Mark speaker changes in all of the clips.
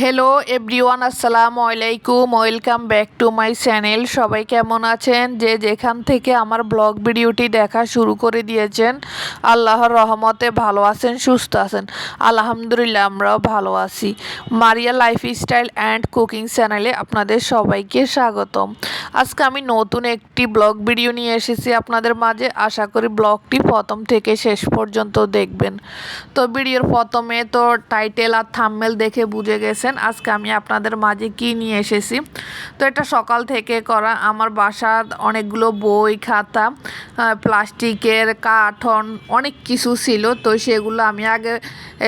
Speaker 1: Hello everyone, আসসালামু আলাইকুম। Welcome back to my channel. সবাই কেমন আছেন? যে যেখান থেকে আমার ব্লগ ভিডিওটি দেখা শুরু করে দিয়েছেন, আল্লাহর রহমতে ভালো আছেন, সুস্থ আছেন। আলহামদুলিল্লাহ, আমরাও ভালো আছি। মারিয়া লাইফস্টাইল অ্যান্ড কুকিং চ্যানেলে আপনাদের সবাইকে স্বাগতম। আজকে আমি নতুন একটি ব্লগ ভিডিও নিয়ে এসেছি আপনাদের মাঝে। আশা করি ব্লগটি প্রথম থেকে শেষ পর্যন্ত দেখবেন। তো ভিডিওর প্রথমে তো টাইটেল আর থাম্বনেল দেখে বুঝে গেছেন আজকে আমি আপনাদের মাঝে কি নিয়ে এসেছি। তো এটা সকাল থেকে করা। আমার বাসার অনেকগুলো বই খাতা, প্লাস্টিকের কার্টন অনেক কিছু ছিল। তো সেগুলো আমি আগে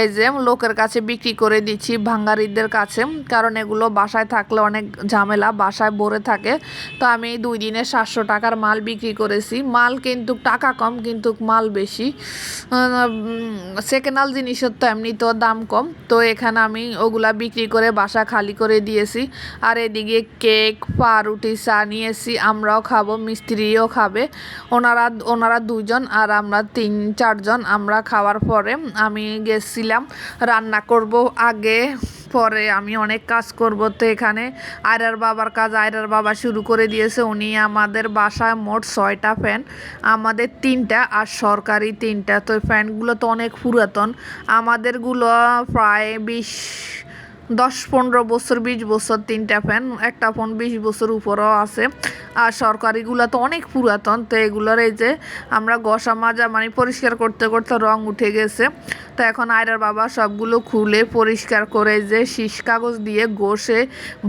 Speaker 1: এই যে লোকের কাছে বিক্রি করে দিচ্ছি, ভাঙ্গারিদের কাছে, কারণ এগুলো বাসায় থাকলে অনেক ঝামেলা, বাসায় ভরে থাকে। তো আমি 2 দিনে 700 টাকার মাল বিক্রি করেছি। মাল কিন্তু টাকা কম, কিন্তু মাল বেশি। সেকেন্ড হ্যান্ড জিনিসের তো এমনিতেও দাম কম। তো এখানে আমি ওগুলা বিক্রি করে বাসা খালি করে দিয়েছি। আর এদিকে কেক, পাউরুটি, চা নিয়েছি। আমরাও খাবো, মিস্ত্রিও খাবে। ওনারা 2 জন আর আমরা 3-4 জন। আমরা খাওয়ার পরে আমি গেছিলাম রান্না করব আগে, পরে আমি অনেক কাজ করব। তো এখানে আয়রার বাবার কাজ আয়রার বাবা শুরু করে দিয়েছে। উনি আমাদের বাসায় মোট 6টা ফ্যান, আমাদের 3টা আর সরকারি 3টা। তো ফ্যানগুলো তো অনেক পুরাতন, আমাদেরগুলো প্রায় 10-15 বছর, 20 বছর 3টা ফ্যান। একটা ফোন 20 বছর উপরেও আছে। আর সরকারিগুলো তো অনেক পুরাতন। তো এগুলোর এই যে আমরা ঘষা মাজা মানে পরিষ্কার করতে করতে রং উঠে গেছে। তো এখন আয়রার বাবা সবগুলো খুলে পরিষ্কার করে যে শীষ কাগজ দিয়ে ঘষে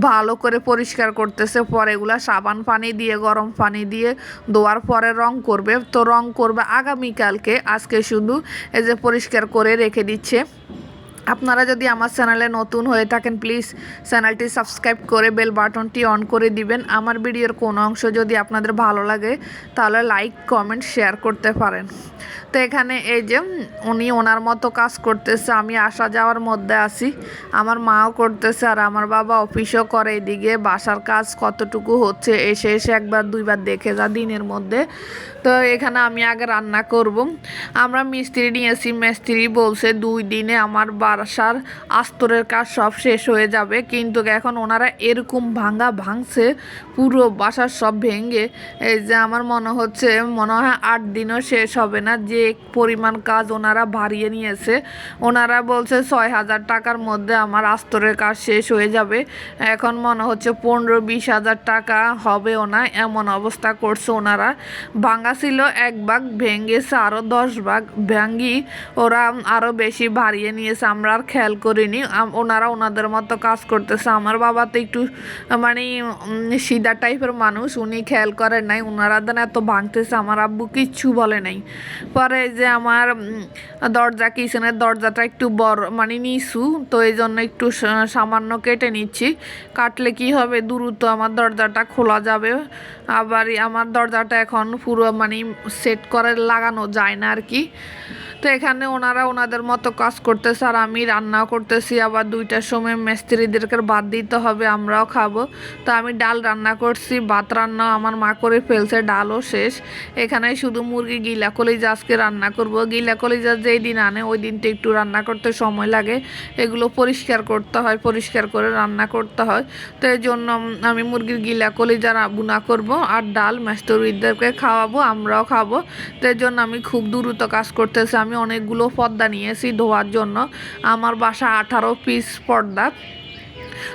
Speaker 1: ভালো করে পরিষ্কার করতেছে। পরে এগুলো সাবান পানি দিয়ে, গরম পানি দিয়ে ধোয়ার পরে রং করবে। তো রং করবে আগামীকালকে, আজকে শুধু এই যে পরিষ্কার করে রেখে দিচ্ছে। আপনারা যদি আমার চ্যানেলে নতুন হয়ে থাকেন, প্লিজ চ্যানেলটি সাবস্ক্রাইব করে বেল বাটনটি অন করে দিবেন। আমার ভিডিওর কোনো অংশ যদি আপনাদের ভালো লাগে তাহলে লাইক, কমেন্ট, শেয়ার করতে পারেন। তো এখানে এই যে উনি ওনার মতো কাজ করতেছে, আমি আসা যাওয়ার মধ্যে আছি। আমার মাও করতেছে আর আমার বাবা অফিসও করে। এদিকে বাসার কাজ কতটুকু হচ্ছে এসে এসে 1-2বার দেখে যা দিনের মধ্যে। তো এখানে আমি আগে রান্না করব। আমরা মিস্ত্রি নিয়েছি, মিস্ত্রি বলছে 2 দিনে আমার বাসার আস্তরের কাজ সব শেষ হয়ে যাবে। কিন্তু এখন ওনারা এরকম ভাঙছে, পুরো বাসার সব ভেঙে। এই যে আমার মনে হয় 8 দিনও শেষ হবে না, যে পরিমাণ কাজ ওনারা বাড়িয়ে নিয়েছে। ওনারা বলছে 6,000 টাকার মধ্যে আমার আস্তরের কাজ শেষ হয়ে যাবে। এখন মনে হচ্ছে 15-20 হাজার টাকা হবেও না, এমন অবস্থা করছে ওনারা। ভাঙা ছিল 1 ভাগ, ভেঙেছে আরও 10 ভাগ। ভাঙ্গি ওরা আরও বেশি বাড়িয়ে নিয়েছে, আমরা আর খেয়াল করিনি। ওনারা ওনাদের মতো কাজ করতেছে। আমার বাবা তো একটু মানে সিধা টাইপের মানুষ, উনি খেয়াল করেন নাই ওনারা দেন এত ভাঙতেছে। আমার আব্বু কিচ্ছু বলে নাই। পরে যে আমার দরজা, কিচেনের দরজাটা একটু বড় মানে নিচু, তো এই জন্য একটু সামান্য কেটে নিচ্ছি। কাটলে কি হবে, দ্রুত আমার দরজাটা খোলা যাবে। আবার আমার দরজাটা এখন পুরো মানে সেট করে লাগানো যায় না আর কি। তো এখানে ওনারা ওনাদের মতো কাজ করতেছে আর আমি রান্নাও করতেছি। আবার 2টার সময় মিস্ত্রিদেরকে ভাত দিতে হবে, আমরাও খাবো। তো আমি ডাল রান্না করছি, ভাত রান্নাও আমার মা করে ফেলছে, ডালও শেষ। এখানে শুধু মুরগি গিলা কলিজা আজকে রান্না করব। গিলা কলিজা যেই দিন আনে ওই দিনটা একটু রান্না করতে সময় লাগে, এগুলো পরিষ্কার করতে হয়, পরিষ্কার করে রান্না করতে হয়। তো এই জন্য আমি মুরগির গিলা কলিজা বুনা করব আর ডাল মিস্ত্রিদেরকে খাওয়াবো, আমরাও খাবো। তো এই জন্য আমি খুব দ্রুত কাজ করতেছি। আমি অনেকগুলো পর্দা নিয়েছি ধোয়ার জন্য। আমার বাসা 18 পিস পর্দা।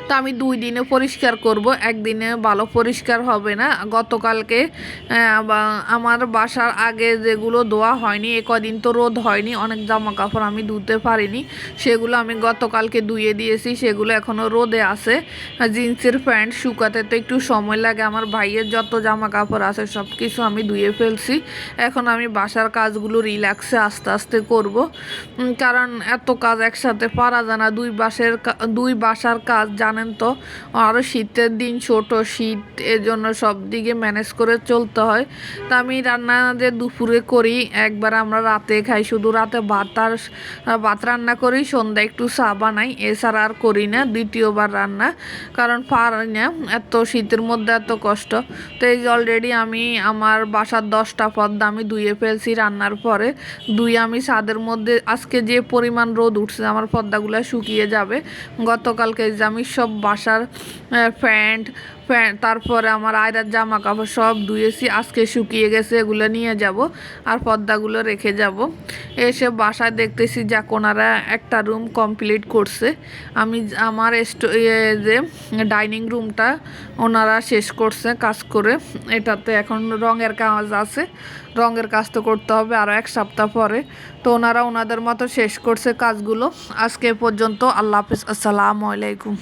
Speaker 1: তো আমি 2 দিনে পরিষ্কার করব, একদিনে ভালো পরিষ্কার হবে না। গতকালকে আমার বাসার আগে যেগুলো ধোয়া হয়নি, কদিন তো রোদ হয়নি, অনেক জামা কাপড় আমি ধুতে পারিনি, সেগুলো আমি গতকালকে ধুয়ে দিয়েছি। সেগুলো এখনও রোদে আছে। জিন্সের প্যান্ট শুকাতে তো একটু সময় লাগে। আমার ভাইয়ের যত জামা কাপড় আছে সব কিছু আমি ধুয়ে ফেলছি। এখন আমি বাসার কাজগুলো রিল্যাক্সে আস্তে আস্তে করব, কারণ এত কাজ একসাথে পারা যায় না। 2 বাসার কাজ জানেন তো আরও শীতের দিন, ছোট শীত, এজন্য সব দিকে ম্যানেজ করে চলতে হয়। তা আমি রান্না যে দুপুরে করি, একবার আমরা রাতে খাই, শুধু রাতে ভাত রান্না করি, সন্ধ্যায় একটু চা বানাই, এছাড়া আর করি না দ্বিতীয়বার রান্না, কারণ পারি না এত শীতের মধ্যে এত কষ্ট। তো এই যে অলরেডি আমি আমার বাসার 10টা পদ্মা আমি ধুয়ে ফেলছি রান্নার পরে। আমি ছাদের মধ্যে, আজকে যে পরিমাণ রোদ উঠছে আমার পর্দাগুলো শুকিয়ে যাবে। গতকালকে যে আমি সব বাসার প্যান্ট তারপরে আমার আয়রার জামা কাপড় সব ধুয়েছি, আজকে শুকিয়ে গেছে, এগুলো নিয়ে যাব আর পর্দাগুলো রেখে যাব। এসে বাসায় দেখতেছি যা ওনারা একটা রুম কমপ্লিট করছে। আমি আমার যে ডাইনিং রুমটা ওনারা শেষ করছে কাজ করে, এটাতে এখন রঙের কাজ আছে, রঙের কাজ তো করতে হবে আরও 1 সপ্তাহ পরে। তো ওনারা ওনাদের মতো শেষ করছে কাজগুলো। আজকে পর্যন্ত, আল্লাহ হাফিজ, আসসালামু আলাইকুম।